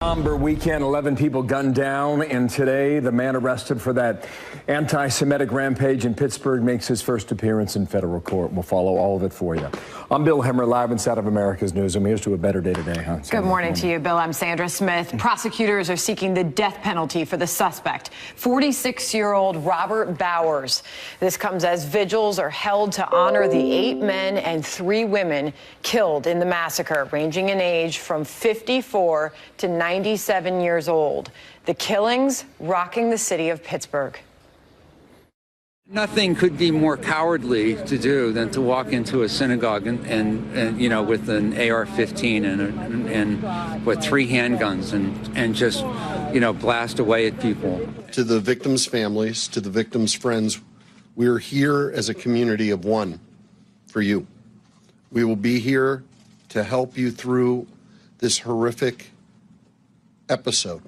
Somber weekend, 11 people gunned down, and today the man arrested for that anti-Semitic rampage in Pittsburgh makes his first appearance in federal court. We'll follow all of it for you. I'm Bill Hemmer, live inside of America's Newsroom. Here's to a better day today, huh? Good morning to you, Bill. I'm Sandra Smith. Prosecutors are seeking the death penalty for the suspect, 46-year-old Robert Bowers. This comes as vigils are held to honor the 8 men and 3 women killed in the massacre, ranging in age from 54 to 97 years old. The killings rocking the city of Pittsburgh. Nothing could be more cowardly to do than to walk into a synagogue and you know, with an AR-15 and with 3 handguns and just, you know, blast away at people. To the victims' families, to the victims' friends, we're here as a community of one for you. We will be here to help you through this horrific episode.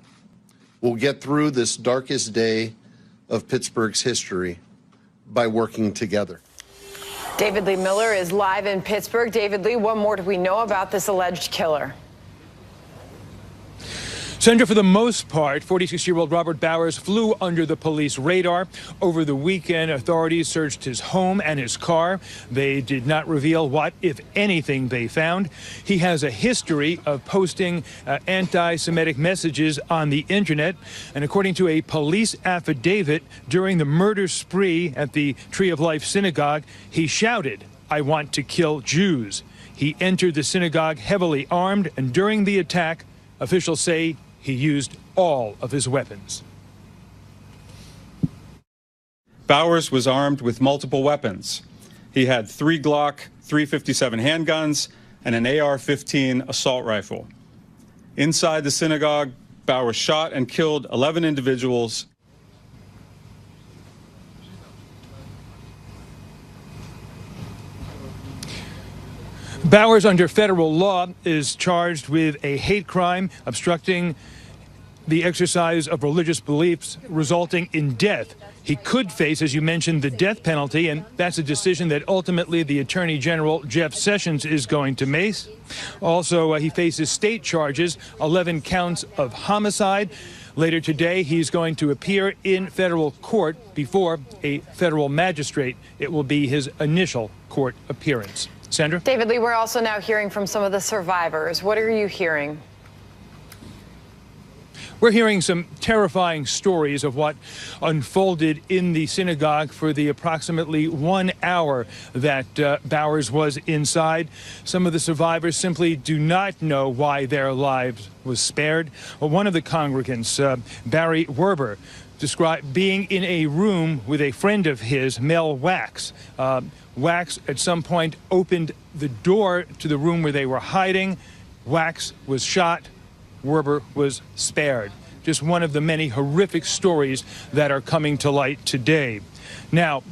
We'll get through this darkest day of Pittsburgh's history by working together. David Lee Miller is live in Pittsburgh. David Lee, what more do we know about this alleged killer? Sandra, for the most part, 46-year-old Robert Bowers flew under the police radar. Over the weekend, authorities searched his home and his car. They did not reveal what, if anything, they found. He has a history of posting anti-Semitic messages on the internet. And according to a police affidavit, during the murder spree at the Tree of Life synagogue, he shouted, "I want to kill Jews." He entered the synagogue heavily armed, and during the attack, officials say he used all of his weapons. Bowers was armed with multiple weapons. He had 3 Glock 357 handguns and an AR-15 assault rifle. Inside the synagogue, Bowers shot and killed 11 individuals. Bowers, under federal law, is charged with a hate crime, obstructing the exercise of religious beliefs resulting in death. He could face, as you mentioned, the death penalty, and that's a decision that ultimately the Attorney General, Jeff Sessions, is going to make. Also, he faces state charges, 11 counts of homicide. Later today, he's going to appear in federal court before a federal magistrate. It will be his initial court appearance. Sandra? David Lee, we're also now hearing from some of the survivors. What are you hearing? We're hearing some terrifying stories of what unfolded in the synagogue for the approximately 1 hour that Bowers was inside. Some of the survivors simply do not know why their lives was spared. Well, one of the congregants, Barry Werber, described being in a room with a friend of his, Mel Wax. Wax, at some point, opened the door to the room where they were hiding. Wax was shot. Werber was spared. Just one of the many horrific stories that are coming to light today. Now,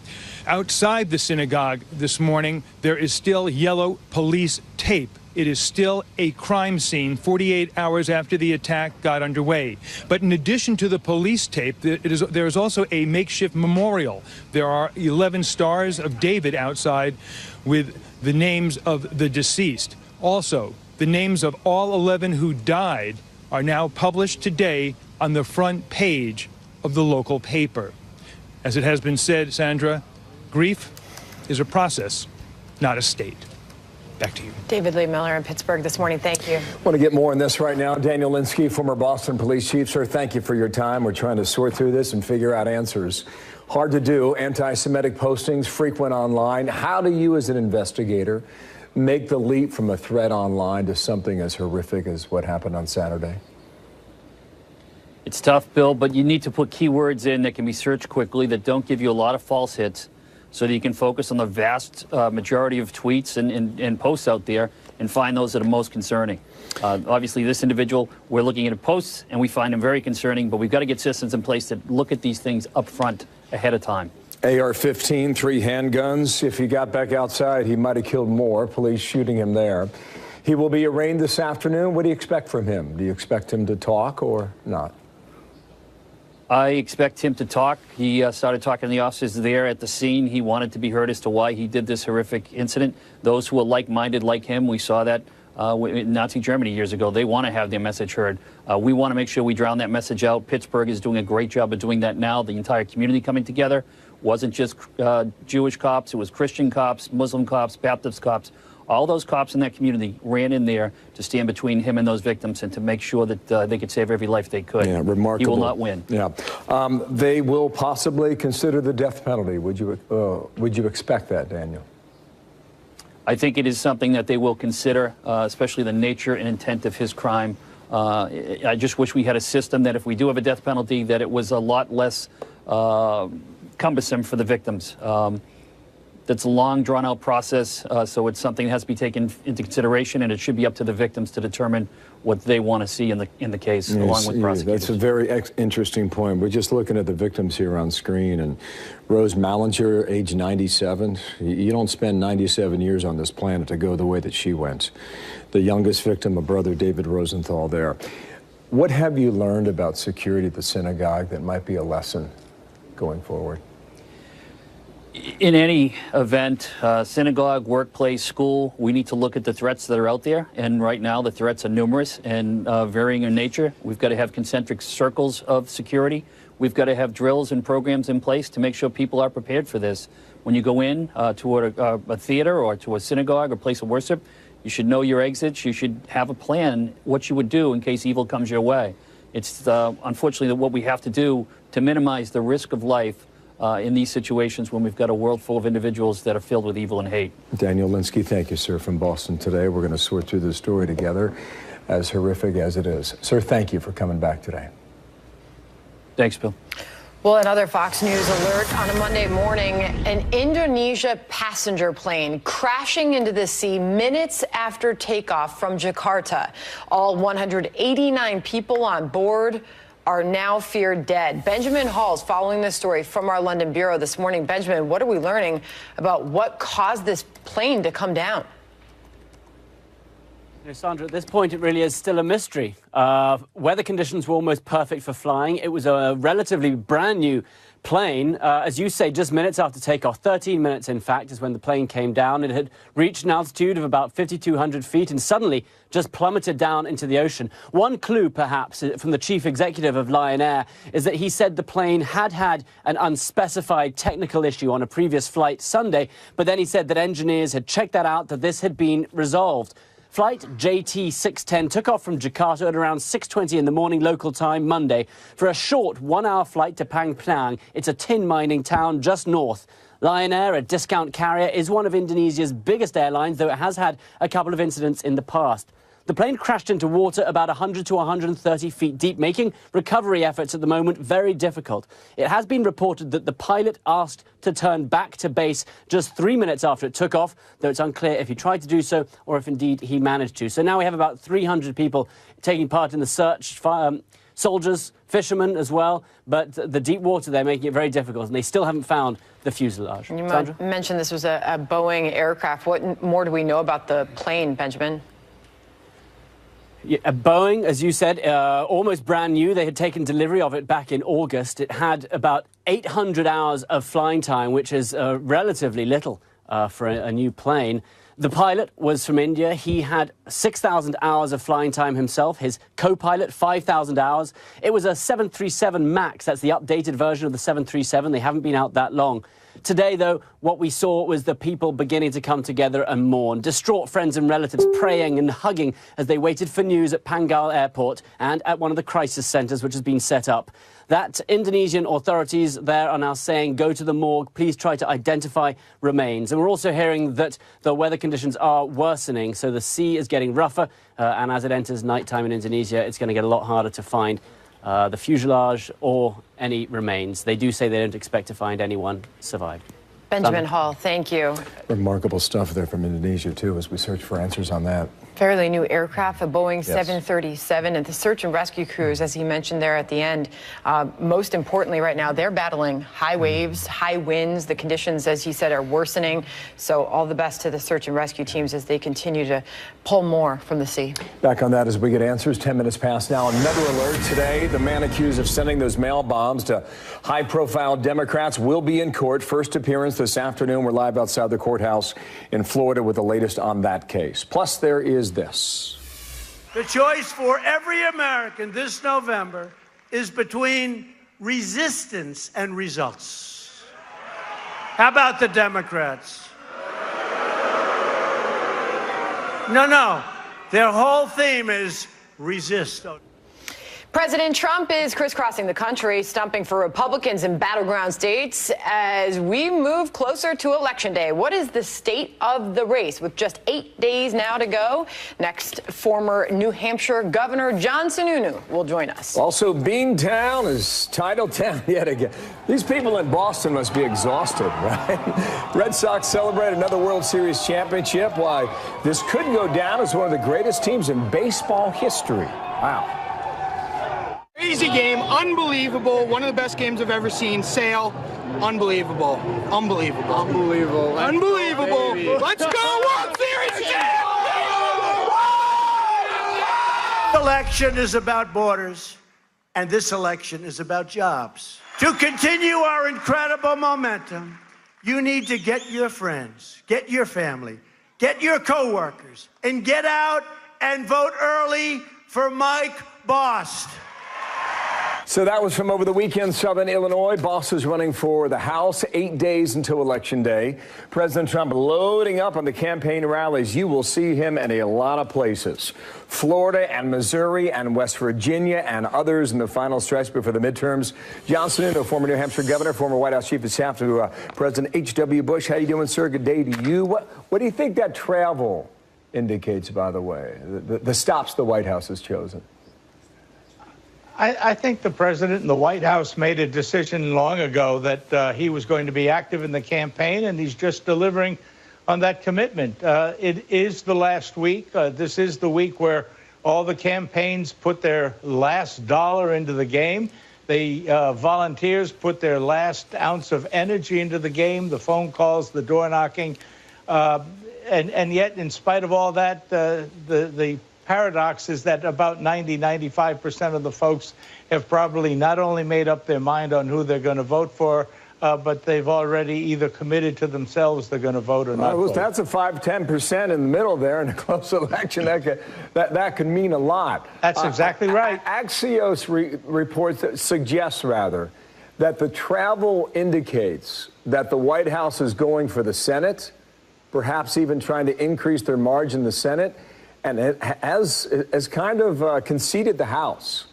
outside the synagogue this morning, there is still yellow police tape. It is still a crime scene 48 hours after the attack got underway. But in addition to the police tape, there is also a makeshift memorial. There are 11 stars of David outside with the names of the deceased. Also, the names of all 11 who died are now published today on the front page of the local paper. As it has been said, Sandra, grief is a process, not a state. Back to you. David Lee Miller in Pittsburgh this morning. Thank you. I want to get more on this right now. Daniel Linsky, former Boston police chief. Sir, thank you for your time. We're trying to sort through this and figure out answers. Hard to do. Anti-Semitic postings frequent online. How do you, as an investigator, make the leap from a threat online to something as horrific as what happened on Saturday? It's tough, Bill, but you need to put keywords in that can be searched quickly, that don't give you a lot of false hits, so that you can focus on the vast majority of tweets and posts out there and find those that are most concerning. Obviously, this individual, we're looking at posts and we find him very concerning, but we've got to get systems in place that look at these things up front ahead of time. AR-15, 3 handguns. If he got back outside, he might have killed more. Police shooting him there. He will be arraigned this afternoon. What do you expect from him? Do you expect him to talk or not? I expect him to talk. He started talking to the officers there at the scene. He wanted to be heard as to why he did this horrific incident. Those who are like-minded like him, we saw that in Nazi Germany years ago. They want to have their message heard. We want to make sure we drown that message out. Pittsburgh is doing a great job of doing that now. The entire community coming together wasn't just Jewish cops. It was Christian cops, Muslim cops, Baptist cops. All those cops in that community ran in there to stand between him and those victims and to make sure that they could save every life they could. Yeah, remarkable. He will not win. Yeah, they will possibly consider the death penalty. Would you expect that, Daniel? I think it is something that they will consider, especially the nature and intent of his crime. I just wish we had a system that if we do have a death penalty, that it was a lot less cumbersome for the victims. That's a long, drawn-out process, so it's something that has to be taken into consideration, and it should be up to the victims to determine what they want to see in the case, yes, along with prosecutors. That's a very interesting point. We're just looking at the victims here on screen, and Rose Mallinger, age 97. You don't spend 97 years on this planet to go the way that she went. The youngest victim, a brother, David Rosenthal, there. What have you learned about security at the synagogue that might be a lesson going forward? In any event, synagogue, workplace, school, we need to look at the threats that are out there. And right now, the threats are numerous and varying in nature. We've got to have concentric circles of security. We've got to have drills and programs in place to make sure people are prepared for this. When you go in to a theater or to a synagogue or place of worship, you should know your exits. You should have a plan what you would do in case evil comes your way. It's unfortunately what we have to do to minimize the risk of life in these situations when we've got a world full of individuals that are filled with evil and hate. Daniel Linsky, thank you, sir, from Boston today. We're going to sort through this story together, as horrific as it is. Sir, thank you for coming back today. Thanks, Bill. Well, another Fox News alert on a Monday morning, an Indonesia passenger plane crashing into the sea minutes after takeoff from Jakarta. All 189 people on board are now feared dead. Benjamin Hall's following this story from our London bureau this morning. Benjamin, what are we learning about what caused this plane to come down? Sandra, at this point, it really is still a mystery. Weather conditions were almost perfect for flying. It was a relatively brand new plane. As you say, just minutes after takeoff, 13 minutes, in fact, is when the plane came down. It had reached an altitude of about 5,200 feet and suddenly just plummeted down into the ocean. One clue, perhaps, from the chief executive of Lion Air is that he said the plane had had an unspecified technical issue on a previous flight Sunday, but then he said that engineers had checked that out, that this had been resolved. Flight JT610 took off from Jakarta at around 6:20 in the morning local time Monday for a short one-hour flight to Pangplang. It's a tin mining town just north. Lion Air, a discount carrier, is one of Indonesia's biggest airlines, though it has had a couple of incidents in the past. The plane crashed into water about 100 to 130 feet deep, making recovery efforts at the moment very difficult. It has been reported that the pilot asked to turn back to base just 3 minutes after it took off, though it's unclear if he tried to do so or if indeed he managed to. So now we have about 300 people taking part in the search, soldiers, fishermen as well, but the deep water, they're making it very difficult, and they still haven't found the fuselage. You mentioned this was a Boeing aircraft. What more do we know about the plane, Benjamin? Yeah, Boeing, as you said, almost brand new. They had taken delivery of it back in August. It had about 800 hours of flying time, which is relatively little for a new plane. The pilot was from India. He had 6,000 hours of flying time himself. His co-pilot, 5,000 hours. It was a 737 MAX. That's the updated version of the 737. They haven't been out that long. Today, though, what we saw was the people beginning to come together and mourn. Distraught friends and relatives praying and hugging as they waited for news at Pangal Airport and at one of the crisis centres which has been set up. That Indonesian authorities there are now saying, go to the morgue, please try to identify remains. And we're also hearing that the weather conditions are worsening, so the sea is getting rougher, and as it enters nighttime in Indonesia, it's going to get a lot harder to find the fuselage or any remains. They do say they don't expect to find anyone survived. Benjamin Hall, thank you. Remarkable stuff there from Indonesia, too, as we search for answers on that. Fairly new aircraft, a Boeing 737, and the search and rescue crews, as he mentioned there at the end, most importantly right now, they're battling high waves, high winds. The conditions, as he said, are worsening. So all the best to the search and rescue teams as they continue to pull more from the sea. Back on that as we get answers. 10 minutes past now. Another alert today. The man accused of sending those mail bombs to high-profile Democrats will be in court. First appearance this afternoon. We're live outside the courthouse in Florida with the latest on that case. Plus, there is is this. The choice for every American this November is between resistance and results. How about the Democrats? No. Their whole theme is resist. President Trump is crisscrossing the country, stumping for Republicans in battleground states as we move closer to Election Day. What is the state of the race with just 8 days now to go? Next, former New Hampshire Governor John Sununu will join us. Also, Beantown is title town yet again. These people in Boston must be exhausted, right? Red Sox celebrate another World Series championship. Why, this could go down as one of the greatest teams in baseball history. Wow. Crazy game, unbelievable, one of the best games I've ever seen. Sale, unbelievable, unbelievable. Unbelievable. Unbelievable. Let's go, World Series! This election is about borders, and this election is about jobs. To continue our incredible momentum, you need to get your friends, get your family, get your coworkers, and get out and vote early for Mike Bost. So that was from over the weekend, Southern Illinois. Bost is running for the House 8 days until Election Day. President Trump loading up on the campaign rallies. You will see him in a lot of places. Florida and Missouri and West Virginia and others in the final stretch before the midterms. John Sununu, former New Hampshire governor, former White House chief of staff to President H.W. Bush. How you doing, sir? Good day to you. What do you think that travel indicates, by the way, the stops the White House has chosen? I think the president and the White House made a decision long ago that he was going to be active in the campaign, and he's just delivering on that commitment. It is the last week. This is the week where all the campaigns put their last dollar into the game. The volunteers put their last ounce of energy into the game, the phone calls, the door knocking. And yet, in spite of all that, the paradox is that about 95% of the folks have probably not only made up their mind on who they're going to vote for, but they've already either committed to themselves they're going to vote or not vote. That's a 5-10% in the middle there in a close election. That could mean a lot. That's exactly right. Axios reports suggests rather that the travel indicates that the White House is going for the Senate, perhaps even trying to increase their margin in the Senate, and it has kind of conceded the House.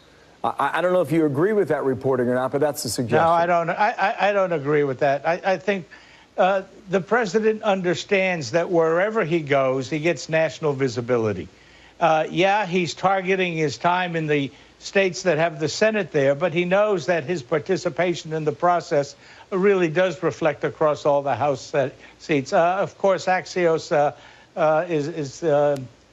I don't know if you agree with that reporting or not, but that's the suggestion. No, I don't. I don't agree with that. I think the president understands that wherever he goes, he gets national visibility. Yeah, he's targeting his time in the states that have the Senate there, but he knows that his participation in the process really does reflect across all the House seats. Of course, Axios is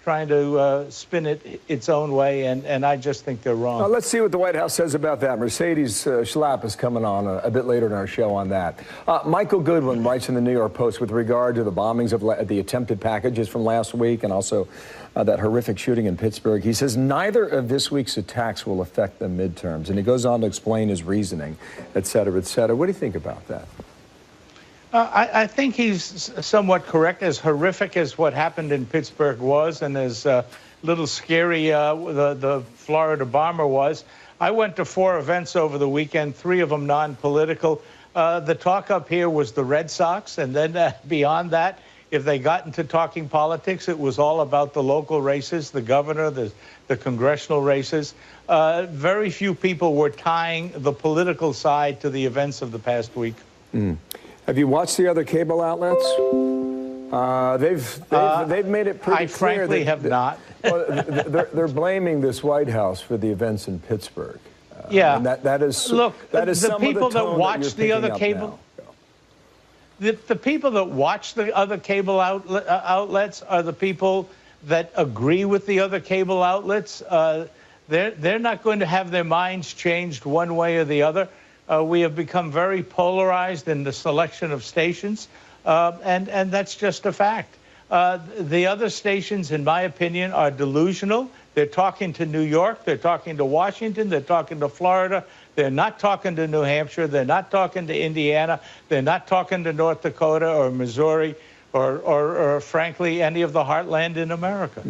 trying to spin it its own way, and I just think they're wrong. Let's see what the White House says about that. Mercedes Schlapp is coming on a bit later in our show on that. Michael Goodwin writes in the New York Post with regard to the bombings of the attempted packages from last week and also that horrific shooting in Pittsburgh. He says neither of this week's attacks will affect the midterms, and he goes on to explain his reasoning, et cetera, et cetera. What do you think about that? I think he's somewhat correct. As horrific as what happened in Pittsburgh was, and as little scary the Florida bomber was, I went to 4 events over the weekend, 3 of them non-political. The talk up here was the Red Sox, and then beyond that, if they got into talking politics, it was all about the local races, the governor, the congressional races. Very few people were tying the political side to the events of the past week. Have you watched the other cable outlets? They've made it pretty clear. I frankly have not. Well, they're blaming this White House for the events in Pittsburgh. Yeah, and that is look. That is the people that watch the other cable. The people that watch the other cable outlets are the people that agree with the other cable outlets. They're not going to have their minds changed one way or the other. We have become very polarized in the selection of stations, and that's just a fact. The other stations, in my opinion, are delusional. They're talking to New York. They're talking to Washington. They're talking to Florida. They're not talking to New Hampshire. They're not talking to Indiana. They're not talking to North Dakota or Missouri or frankly, any of the heartland in America.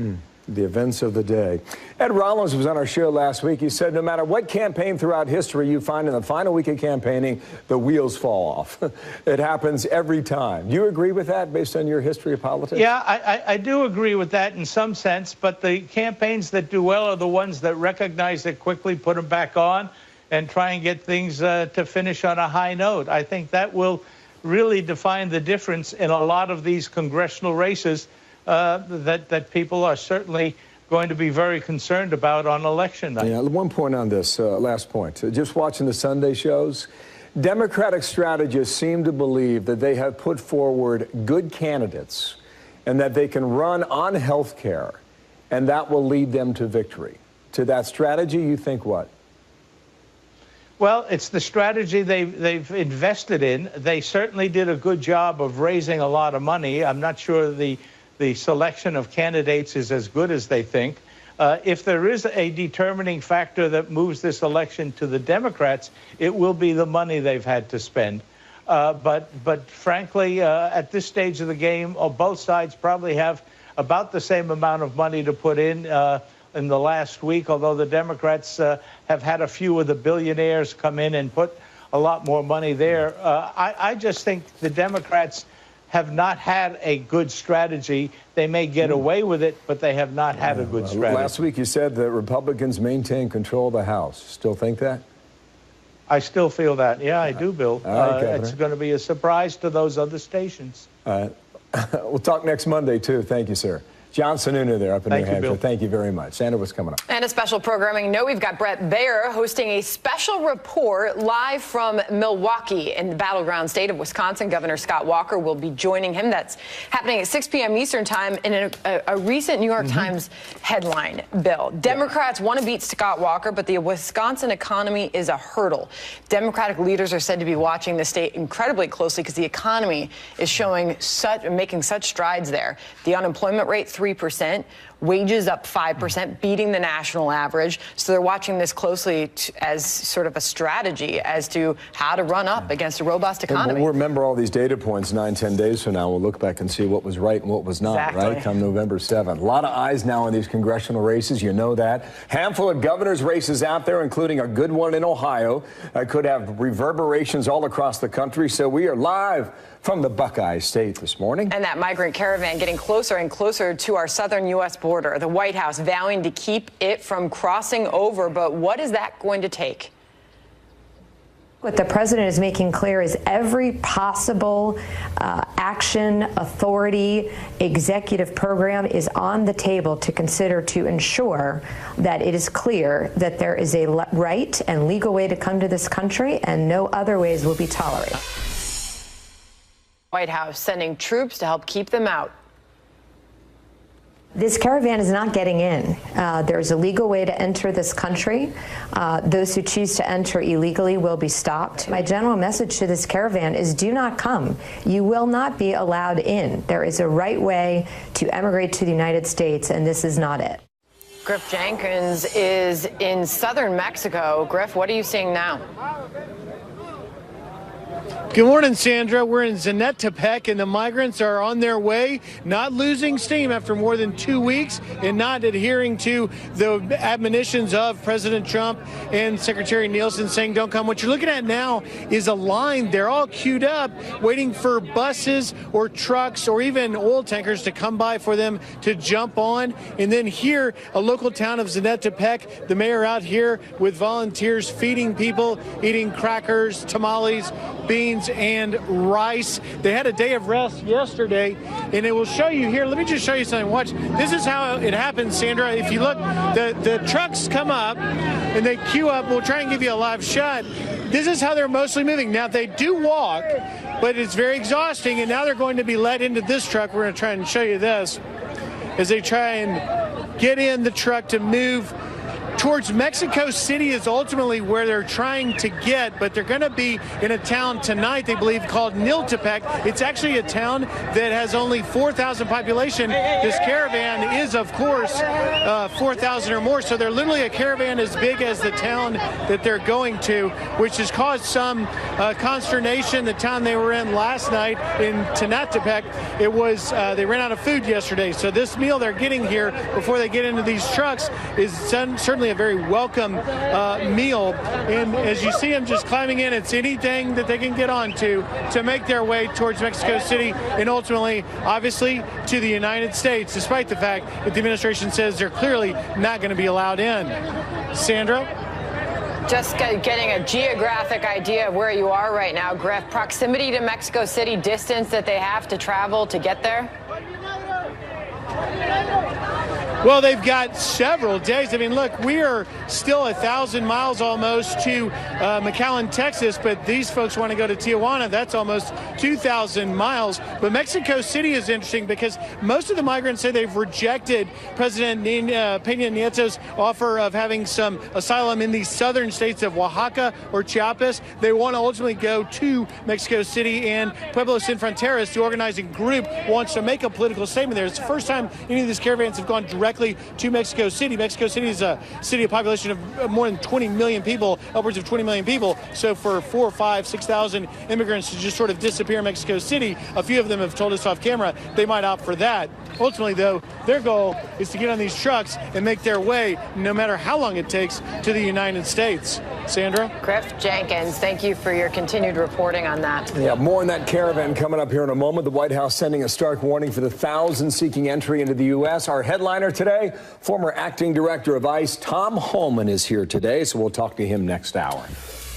The events of the day. Ed Rollins was on our show last week. He said no matter what campaign throughout history you find in the final week of campaigning, the wheels fall off. It happens every time. Do you agree with that based on your history of politics? Yeah, I do agree with that in some sense, but the campaigns that do well are the ones that recognize it quickly, put them back on, and try and get things to finish on a high note. I think that will really define the difference in a lot of these congressional races that people are certainly going to be very concerned about on election night. Yeah, one point on this, last point. Just watching the Sunday shows, Democratic strategists seem to believe that they have put forward good candidates and that they can run on health care, and that will lead them to victory. To that strategy, you think what? Well, it's the strategy they've invested in. They certainly did a good job of raising a lot of money. I'm not sure the selection of candidates is as good as they think. If there is a determining factor that moves this election to the Democrats, it will be the money they've had to spend. But frankly, at this stage of the game, both sides probably have about the same amount of money to put in the last week, although the Democrats have had a few of the billionaires come in and put a lot more money there. I just think the Democrats have not had a good strategy. They may get away with it, but they have not had a good strategy. Last week you said that Republicans maintain control of the House. Still think that? I still feel that. Yeah, I do, Bill. Right, it's going to be a surprise to those other stations. We'll talk next Monday, too. Thank you, sir. John Sununu there up in New Hampshire. Bill. Thank you very much. Sandra, what's coming up? And a special programming note, we've got Brett Baer hosting a special report live from Milwaukee in the battleground state of Wisconsin. Governor Scott Walker will be joining him. That's happening at 6 p.m. Eastern time in a recent New York Times headline, Bill. Democrats want to beat Scott Walker, but the Wisconsin economy is a hurdle. Democratic leaders are said to be watching the state incredibly closely because the economy is making such strides there. The unemployment rate, 3%, wages up 5%, beating the national average. So they're watching this closely as sort of a strategy as to how to run up against a robust economy. We'll remember all these data points 9-10 days from now. We'll look back and see what was right and what was not, right? Come November 7th. A lot of eyes now on these congressional races. You know that. Handful of governor's races out there, including a good one in Ohio. Could have reverberations all across the country. So we are live from the Buckeye State this morning. And that migrant caravan getting closer and closer to our southern U.S. border. The White House vowing to keep it from crossing over. But what is that going to take? What the president is making clear is every possible action, authority, executive program is on the table to consider to ensure that it is clear that there is a right and legal way to come to this country and no other ways will be tolerated. White House sending troops to help keep them out. This caravan is not getting in. There's a legal way to enter this country. Those who choose to enter illegally will be stopped. My general message to this caravan is do not come. You will not be allowed in. There is a right way to emigrate to the United States, and this is not it. Griff Jenkins is in southern Mexico. Griff, what are you seeing now? Good morning, Sandra. We're in Zinetepec, and the migrants are on their way, not losing steam after more than 2 weeks and not adhering to the admonitions of President Trump and Secretary Nielsen saying don't come. What you're looking at now is a line. They're all queued up, waiting for buses or trucks or even oil tankers to come by for them to jump on. And then here, a local town of Zinetepec, the mayor out here with volunteers feeding people, eating crackers, tamales, beans, and rice. They had a day of rest yesterday, and it will show you here. Let me just show you something. Watch. This is how it happens, Sandra. If you look, the trucks come up, and they queue up. We'll try and give you a live shot. This is how they're mostly moving. Now, they do walk, but it's very exhausting, and now they're going to be led into this truck. We're going to try and show you this as they try and get in the truck to move towards Mexico City is ultimately where they're trying to get, but they're going to be in a town tonight, they believe, called Niltepec. It's actually a town that has only 4,000 population. This caravan is, of course, 4,000 or more, so they're literally a caravan as big as the town that they're going to, which has caused some consternation. The town they were in last night in Tenatepec, it was they ran out of food yesterday, so this meal they're getting here before they get into these trucks is certainly a very welcome meal. And as you see them just climbing in, it's anything that they can get onto to make their way towards Mexico City and ultimately, obviously, to the United States, despite the fact that the administration says they're clearly not going to be allowed in. Sandra? Just getting a geographic idea of where you are right now, Griff. Proximity to Mexico City, distance that they have to travel to get there? Well, they've got several days. I mean, look, we are still 1,000 miles almost to McAllen, Texas, but these folks want to go to Tijuana. That's almost 2,000 miles. But Mexico City is interesting because most of the migrants say they've rejected President Peña Nieto's offer of having some asylum in the southern states of Oaxaca or Chiapas. They want to ultimately go to Mexico City, and Pueblo Sin Fronteras, the organizing group, wants to make a political statement there. It's the first time any of these caravans have gone directly to Mexico City. Mexico City is a city of population of more than 20 million people, upwards of 20 million people. So for 4,000, 5,000, 6,000 immigrants to just sort of disappear in Mexico City, a few of them have told us off camera they might opt for that. Ultimately, though, their goal is to get on these trucks and make their way, no matter how long it takes, to the United States. Sandra? Griff Jenkins, thank you for your continued reporting on that. Yeah, more on that caravan coming up here in a moment. The White House sending a stark warning for the thousands seeking entry into the U.S. Our headliner today, former acting director of ICE, Tom Homan, is here today, so we'll talk to him next hour.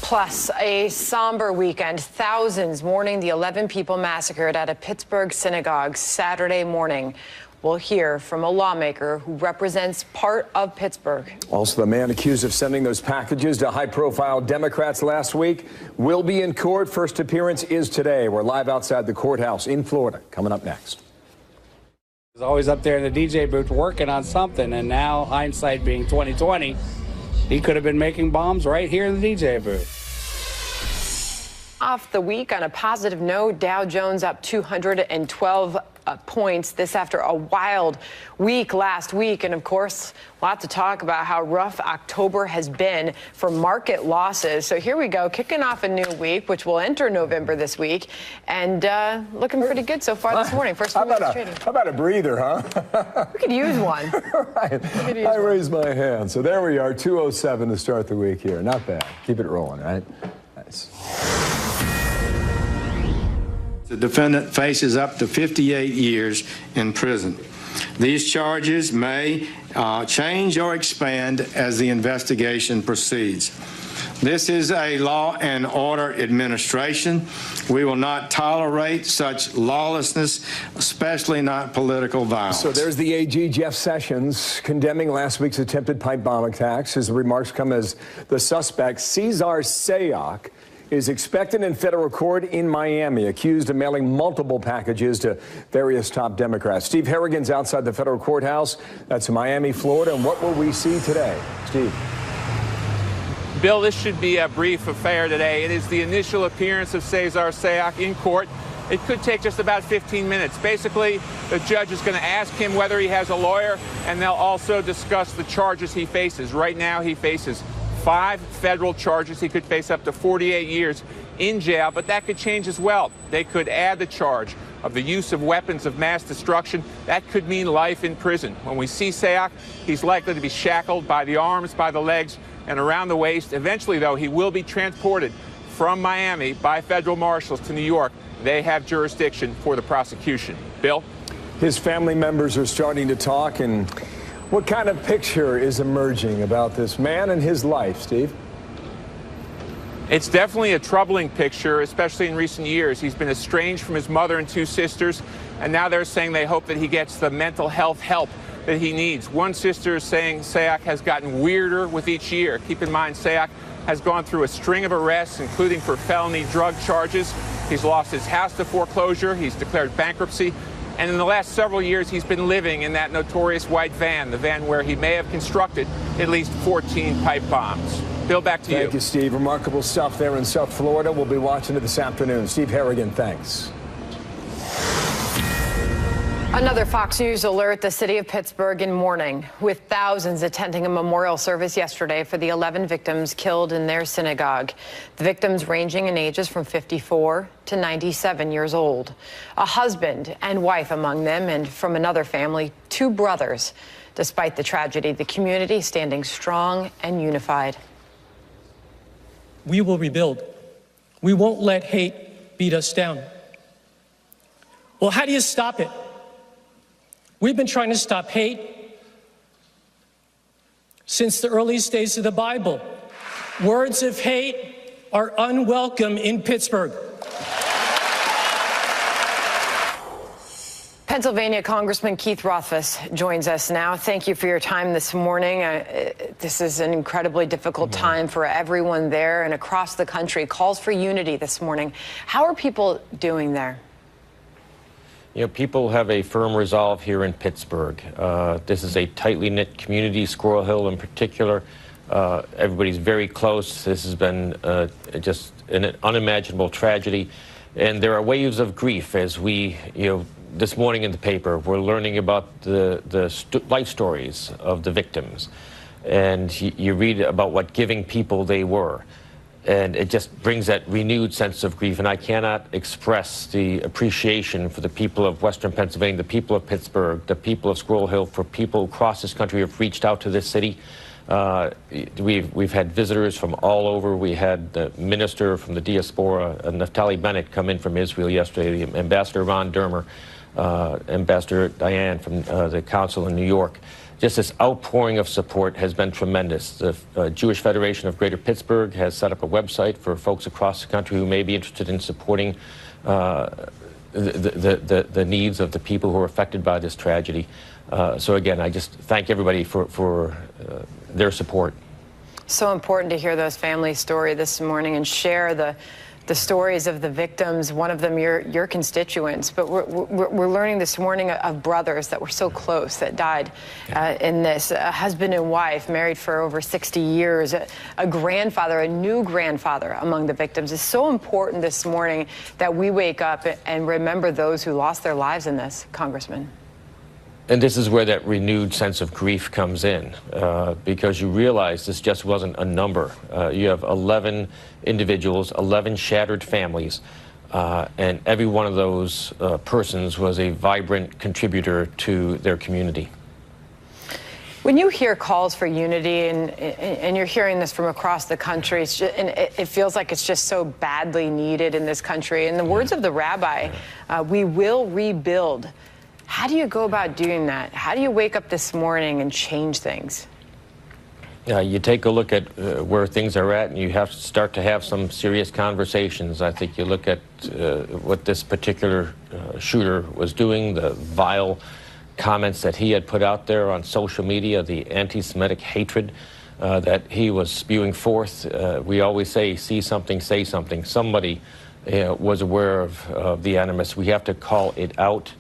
Plus, a somber weekend. Thousands mourning the 11 people massacred at a Pittsburgh synagogue Saturday morning. We'll hear from a lawmaker who represents part of Pittsburgh. Also, the man accused of sending those packages to high-profile Democrats last week will be in court. First appearance is today. We're live outside the courthouse in Florida. Coming up next. He's always up there in the DJ booth working on something, and now, hindsight being 2020, he could have been making bombs right here in the DJ booth. Off the week on a positive note, Dow Jones up 212 points. This after a wild week last week. And of course, a lot to talk about how rough October has been for market losses. So here we go, kicking off a new week, which will enter November this week. And looking pretty good so far this morning. First how about a breather, huh? We could use one. Right. I raised my hand. So there we are, 207 to start the week here. Not bad. Keep it rolling, right? Nice. The defendant faces up to 58 years in prison. These charges may change or expand as the investigation proceeds. This is a law and order administration. We will not tolerate such lawlessness, especially not political violence. So there's the AG, Jeff Sessions, condemning last week's attempted pipe bomb attacks. His remarks come as the suspect, Cesar Sayoc, is expected in federal court in Miami, accused of mailing multiple packages to various top Democrats. Steve Harrigan's outside the federal courthouse. That's Miami, Florida. And what will we see today? Steve. Bill, this should be a brief affair today. It is the initial appearance of Cesar Sayoc in court. It could take just about 15 minutes. Basically, the judge is going to ask him whether he has a lawyer, and they'll also discuss the charges he faces. Right now, he faces 5 federal charges. He could face up to 48 years in jail, but that could change as well. They could add the charge of the use of weapons of mass destruction. That could mean life in prison. When we see Sayoc, he's likely to be shackled by the arms, by the legs, and around the waist. Eventually, though, he will be transported from Miami by federal marshals to New York. They have jurisdiction for the prosecution. Bill? His family members are starting to talk, and what kind of picture is emerging about this man and his life, Steve? It's definitely a troubling picture, especially in recent years. He's been estranged from his mother and 2 sisters, and now they're saying they hope that he gets the mental health help that he needs. One sister is saying Sayoc has gotten weirder with each year. Keep in mind, Sayoc has gone through a string of arrests, including for felony drug charges. He's lost his house to foreclosure. He's declared bankruptcy. And in the last several years, he's been living in that notorious white van, the van where he may have constructed at least 14 pipe bombs. Bill, back to you. Thank you, Steve. Remarkable stuff there in South Florida. We'll be watching it this afternoon. Steve Harrigan, thanks. Another Fox News alert: the city of Pittsburgh in mourning, with thousands attending a memorial service yesterday for the 11 victims killed in their synagogue. The victims ranging in ages from 54 to 97 years old. A husband and wife among them, and from another family, 2 brothers. Despite the tragedy, the community standing strong and unified. We will rebuild. We won't let hate beat us down. Well, how do you stop it? We've been trying to stop hate since the earliest days of the Bible. Words of hate are unwelcome in Pittsburgh. Pennsylvania Congressman Keith Rothfuss joins us now. Thank you for your time this morning. This is an incredibly difficult time for everyone there and across the country. Calls for unity this morning. How are people doing there? You know, people have a firm resolve here in Pittsburgh. This is a tightly knit community, Squirrel Hill in particular. Everybody's very close. This has been just an unimaginable tragedy. And there are waves of grief as we, this morning in the paper, we're learning about the life stories of the victims. And you read about what giving people they were. And it just brings that renewed sense of grief. And I cannot express the appreciation for the people of Western Pennsylvania, the people of Pittsburgh, the people of Squirrel Hill, for people across this country who have reached out to this city. We've had visitors from all over. We had the minister from the diaspora, Naftali Bennett, come in from Israel yesterday, the Ambassador Ron Dermer, Ambassador Diane from the Council in New York. Just this outpouring of support has been tremendous. The Jewish Federation of Greater Pittsburgh has set up a website for folks across the country who may be interested in supporting the needs of the people who are affected by this tragedy. So again, I just thank everybody for their support. So important to hear those families' story this morning and share the stories of the victims, one of them your constituents. But we're learning this morning of brothers that were so close that died in this. A husband and wife married for over 60 years, a grandfather, a new grandfather among the victims. It's so important this morning that we wake up and remember those who lost their lives in this, Congressman. And this is where that renewed sense of grief comes in, because you realize this just wasn't a number. You have 11 individuals, 11 shattered families, and every one of those persons was a vibrant contributor to their community. When you hear calls for unity, and you're hearing this from across the country, it feels like it's just so badly needed in this country. In the words of the rabbi, we will rebuild. How do you go about doing that? How do you wake up this morning and change things? You take a look at where things are at, and you have to start to have some serious conversations. I think you look at what this particular shooter was doing, the vile comments that he had put out there on social media, the anti-Semitic hatred that he was spewing forth. We always say, see something, say something. Somebody was aware of the animus. We have to call it out.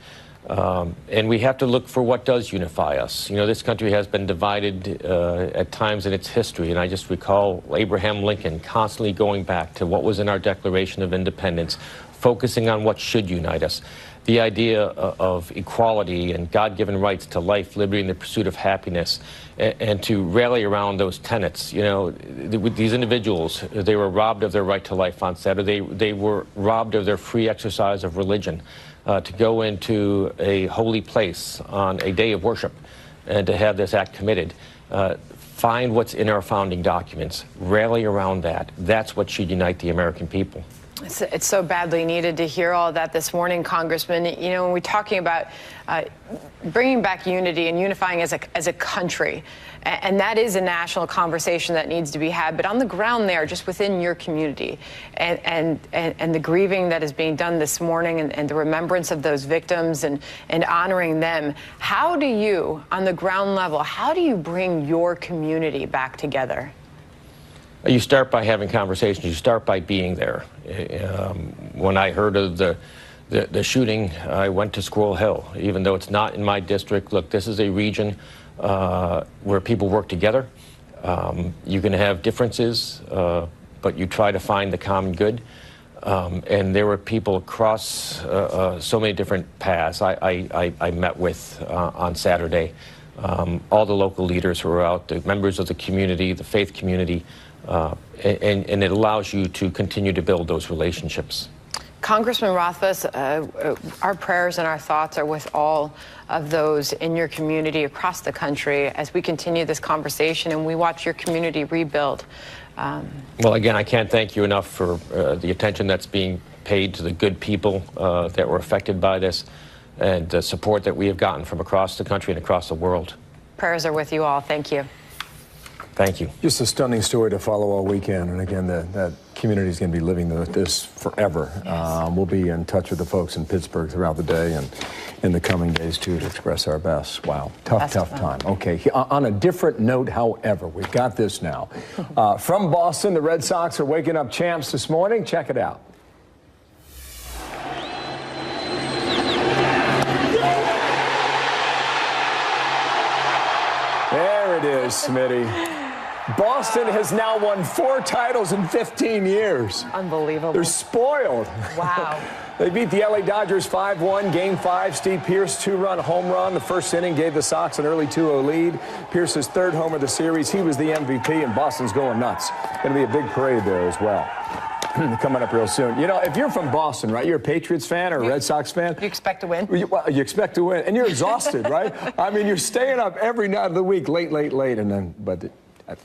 And we have to look for what does unify us. You know, this country has been divided at times in its history, and I just recall Abraham Lincoln constantly going back to what was in our Declaration of Independence, focusing on what should unite us. The idea of equality and God-given rights to life, liberty, and the pursuit of happiness, and to rally around those tenets. You know, these individuals, they were robbed of their right to life on Saturday. They were robbed of their free exercise of religion. To go into a holy place on a day of worship and to have this act committed. Find what's in our founding documents, rally around that. That's what should unite the American people. It's so badly needed to hear all of that this morning, Congressman. You know, when we're talking about bringing back unity and unifying as a country, and that is a national conversation that needs to be had. But on the ground there, just within your community, and the grieving that is being done this morning, and the remembrance of those victims, and honoring them, how do you, on the ground level, how do you bring your community back together? You start by having conversations. You start by being there. When I heard of the the shooting, I went to Squirrel Hill, even though it's not in my district. Look, this is a region where people work together. You can have differences, but you try to find the common good. And there were people across so many different paths I met with on Saturday. All the local leaders who were out, the members of the community, the faith community, and it allows you to continue to build those relationships. Congressman Rothfuss, our prayers and our thoughts are with all of those in your community across the country as we continue this conversation and we watch your community rebuild. Well, again, I can't thank you enough for the attention that's being paid to the good people that were affected by this and the support that we have gotten from across the country and across the world. Prayers are with you all. Thank you. Thank you. Just a stunning story to follow all weekend. And again, that community is going to be living this forever. Yes. We'll be in touch with the folks in Pittsburgh throughout the day and in the coming days, too, to express our best. Wow. Tough time. Okay. On a different note, however, we've got this now. From Boston, the Red Sox are waking up champs this morning. Check it out. There it is, Smitty. Boston has now won 4 titles in 15 years. Unbelievable. They're spoiled. Wow. They beat the LA Dodgers 5-1. Game 5, Steve Pearce 2-run home run. The first inning gave the Sox an early 2-0 lead. Pearce's 3rd homer of the series. He was the MVP, and Boston's going nuts. Going to be a big parade there as well. Coming up real soon. You know, if you're from Boston, right, you're a Patriots fan or a Red Sox fan. You expect to win. You expect to win, and you're exhausted, right? I mean, you're staying up every night of the week, late, and then, but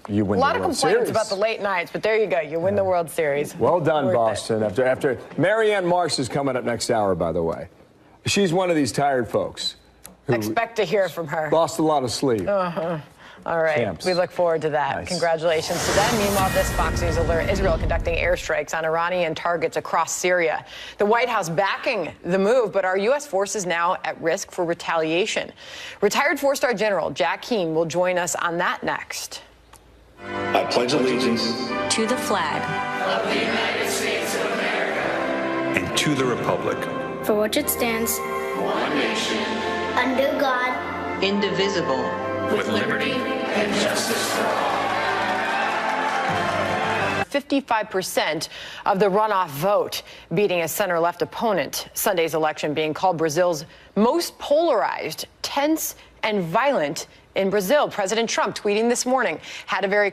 you win the World Series. A lot of complaints about the late nights, but there you go. You win the World Series. Well done, Boston. After Marianne Marsh is coming up next hour, by the way. She's one of these tired folks. Expect to hear from her. Lost a lot of sleep. All right. Champs. We look forward to that. Nice. Congratulations to them. Meanwhile, this Fox News alert: Israel conducting airstrikes on Iranian targets across Syria. The White House backing the move, but are U.S. forces now at risk for retaliation? Retired 4-star General Jack Keane will join us on that next. I pledge allegiance to the flag of the United States of America and to the republic for which it stands, one nation, under God, indivisible, with liberty and justice for all. 55% of the runoff vote, beating a center-left opponent. Sunday's election being called Brazil's most polarized, tense, and violent in Brazil. President Trump tweeting this morning had a very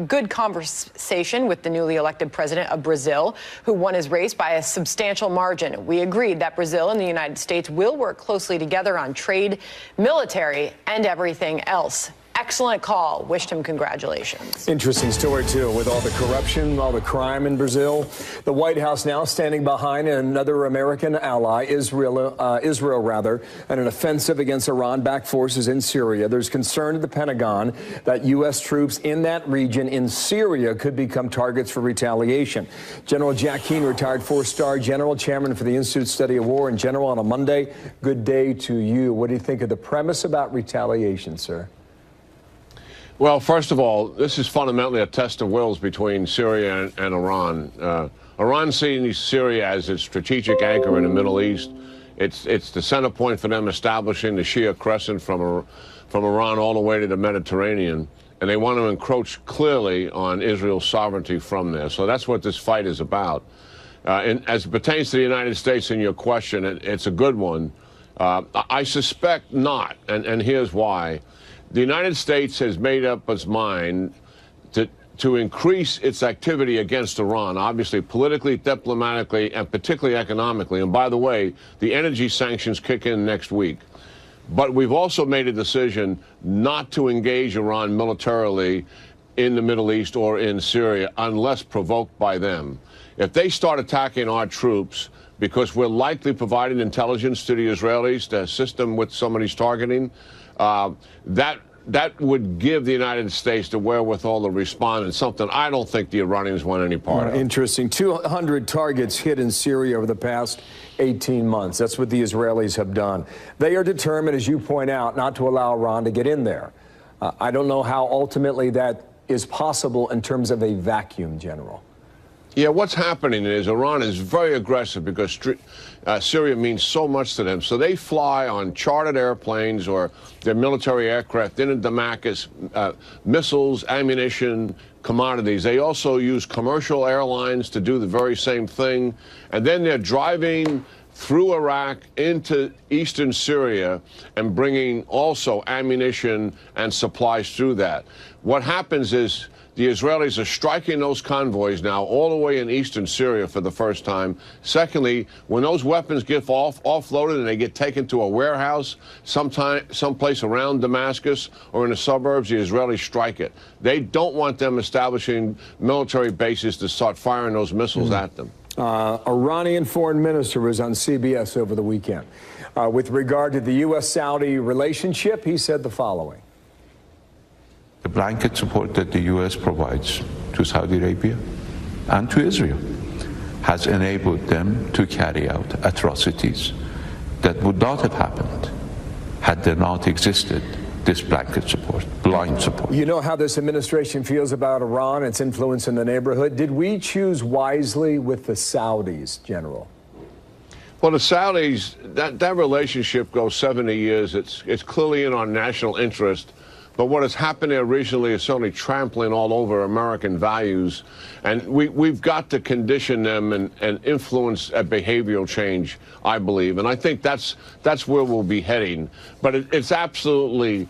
good conversation with the newly elected president of Brazil, who won his race by a substantial margin. We agreed that Brazil and the United States will work closely together on trade, military, and everything else. Excellent call. Wished him congratulations. Interesting story, too, with all the corruption, all the crime in Brazil. The White House now standing behind another American ally, Israel, and an offensive against Iran-backed forces in Syria. There's concern at the Pentagon that U.S. troops in that region in Syria could become targets for retaliation. General Jack Keane, retired 4-star general, chairman for the Institute Study of War and General on a Monday. Good day to you. What do you think of the premise about retaliation, sir? Well, first of all, this is fundamentally a test of wills between Syria and Iran. Iran sees Syria as its strategic anchor in the Middle East. It's the center point for them establishing the Shia crescent from Iran all the way to the Mediterranean. And they want to encroach clearly on Israel's sovereignty from there. So that's what this fight is about. And as it pertains to the United States in your question, it's a good one. I suspect not, and here's why. The United States has made up its mind to increase its activity against Iran, obviously politically, diplomatically, and particularly economically. And by the way, the energy sanctions kick in next week. But we've also made a decision not to engage Iran militarily in the Middle East or in Syria unless provoked by them. If they start attacking our troops, because we're likely providing intelligence to the Israelis to assist them with some of these targeting, that would give the United States the wherewithal to respond, and something I don't think the Iranians want any part of. Interesting. 200 targets hit in Syria over the past 18 months. That's what the Israelis have done. They are determined, as you point out, not to allow Iran to get in there. I don't know how ultimately that is possible in terms of a vacuum, General. Yeah, what's happening is Iran is very aggressive because Syria means so much to them. So they fly on chartered airplanes or their military aircraft into Damascus, missiles, ammunition, commodities. They also use commercial airlines to do the very same thing. And then they're driving through Iraq into eastern Syria and bringing also ammunition and supplies through that. What happens is the Israelis are striking those convoys now all the way in eastern Syria for the first time. Secondly, when those weapons get offloaded and they get taken to a warehouse someplace around Damascus or in the suburbs, the Israelis strike it. They don't want them establishing military bases to start firing those missiles at them. Iranian foreign minister was on CBS over the weekend. With regard to the U.S.-Saudi relationship, he said the following. The blanket support that the U.S. provides to Saudi Arabia and to Israel has enabled them to carry out atrocities that would not have happened had there not existed this blanket support, blind support. You know how this administration feels about Iran, its influence in the neighborhood. Did we choose wisely with the Saudis, General? Well, the Saudis, that relationship goes 70 years. It's clearly in our national interest. But what has happened there recently is certainly trampling all over American values. And we've got to condition them and influence a behavioral change, I believe. And I think that's where we'll be heading. But it's absolutely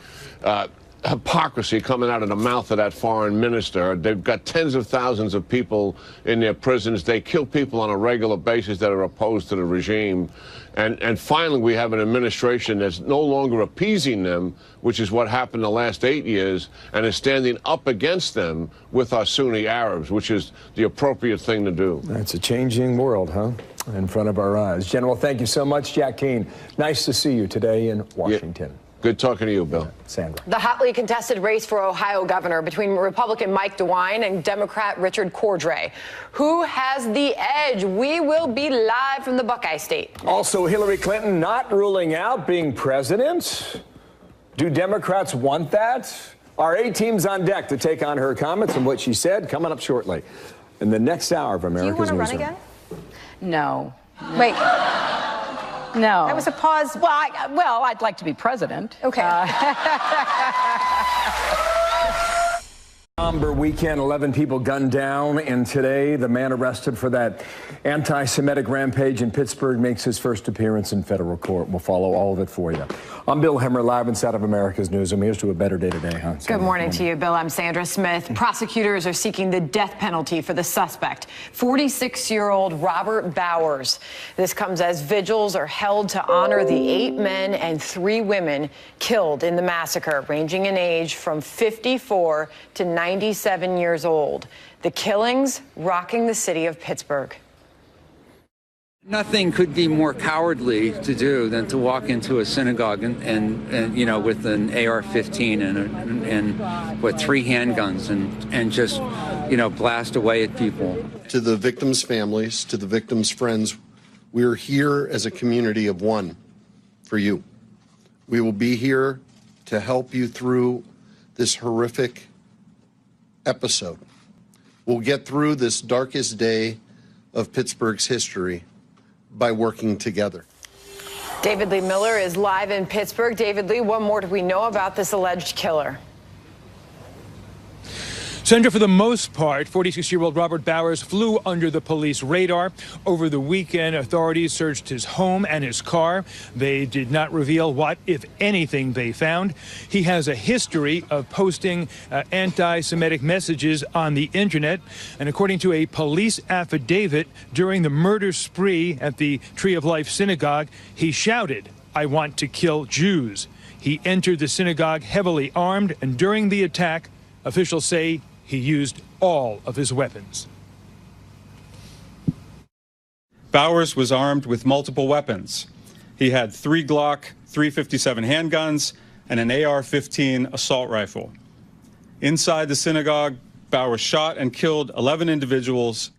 hypocrisy coming out of the mouth of that foreign minister. They've got tens of thousands of people in their prisons. They kill people on a regular basis that are opposed to the regime. And finally, we have an administration that's no longer appeasing them, which is what happened the last 8 years, and is standing up against them with our Sunni Arabs, which is the appropriate thing to do. It's a changing world, huh? In front of our eyes. General, thank you so much. Jack Keane, nice to see you today in Washington. Yeah. Good talking to you, Bill. Sandra. The hotly contested race for Ohio governor between Republican Mike DeWine and Democrat Richard Cordray. Who has the edge? We will be live from the Buckeye State. Also, Hillary Clinton not ruling out being president. Do Democrats want that? Our A team's on deck to take on her comments and what she said coming up shortly in the next hour of America's Newsroom. Do you want to run again? No. Wait. No. That was a pause. Well, I'd like to be president. Okay. Somber weekend, 11 people gunned down, and today the man arrested for that anti-Semitic rampage in Pittsburgh makes his first appearance in federal court. We'll follow all of it for you. I'm Bill Hemmer, live inside of America's Newsroom. Here's to a better day today, huh? Good morning to you, Bill. I'm Sandra Smith. Prosecutors are seeking the death penalty for the suspect, 46-year-old Robert Bowers. This comes as vigils are held to honor the 8 men and 3 women killed in the massacre, ranging in age from 54 to 97 years old. The killings rocking the city of Pittsburgh. Nothing could be more cowardly to do than to walk into a synagogue and you know, with an AR-15 and 3 handguns and just, you know, blast away at people. To the victims' families, to the victims' friends, we're here as a community of one for you. We will be here to help you through this horrific episode. We'll get through this darkest day of Pittsburgh's history by working together. David Lee Miller is live in Pittsburgh. David Lee, what more do we know about this alleged killer? Sandra, for the most part, 46-year-old Robert Bowers flew under the police radar. Over the weekend, authorities searched his home and his car. They did not reveal what, if anything, they found. He has a history of posting anti-Semitic messages on the internet. And according to a police affidavit, during the murder spree at the Tree of Life synagogue, he shouted, "I want to kill Jews." He entered the synagogue heavily armed, and during the attack, officials say he used all of his weapons. Bowers was armed with multiple weapons. He had 3 Glock 357 handguns and an AR-15 assault rifle. Inside the synagogue, Bowers shot and killed 11 individuals.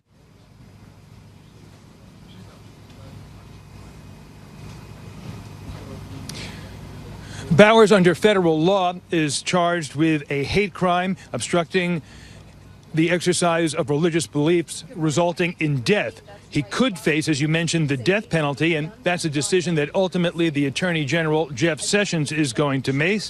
Bowers, under federal law, is charged with a hate crime, obstructing the exercise of religious beliefs resulting in death. He could face, as you mentioned, the death penalty, and that's a decision that ultimately the Attorney General, Jeff Sessions, is going to make.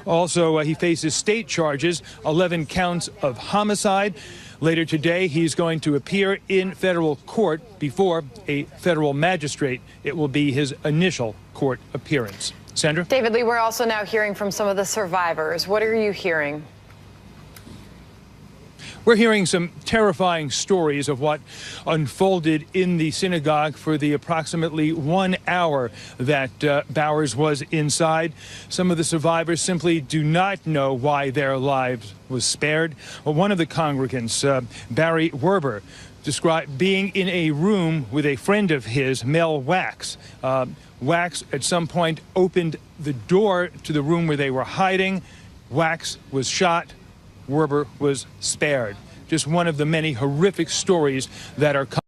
Also, he faces state charges, 11 counts of homicide. Later today, he's going to appear in federal court before a federal magistrate. It will be his initial court appearance. Sandra? David Lee, we're also now hearing from some of the survivors. What are you hearing? We're hearing some terrifying stories of what unfolded in the synagogue for the approximately 1 hour that Bowers was inside. Some of the survivors simply do not know why their lives was spared. Well, one of the congregants, Barry Werber, described being in a room with a friend of his, Mel Wax. Wax at some point opened the door to the room where they were hiding. Wax was shot. Werber was spared. Just one of the many horrific stories that are coming.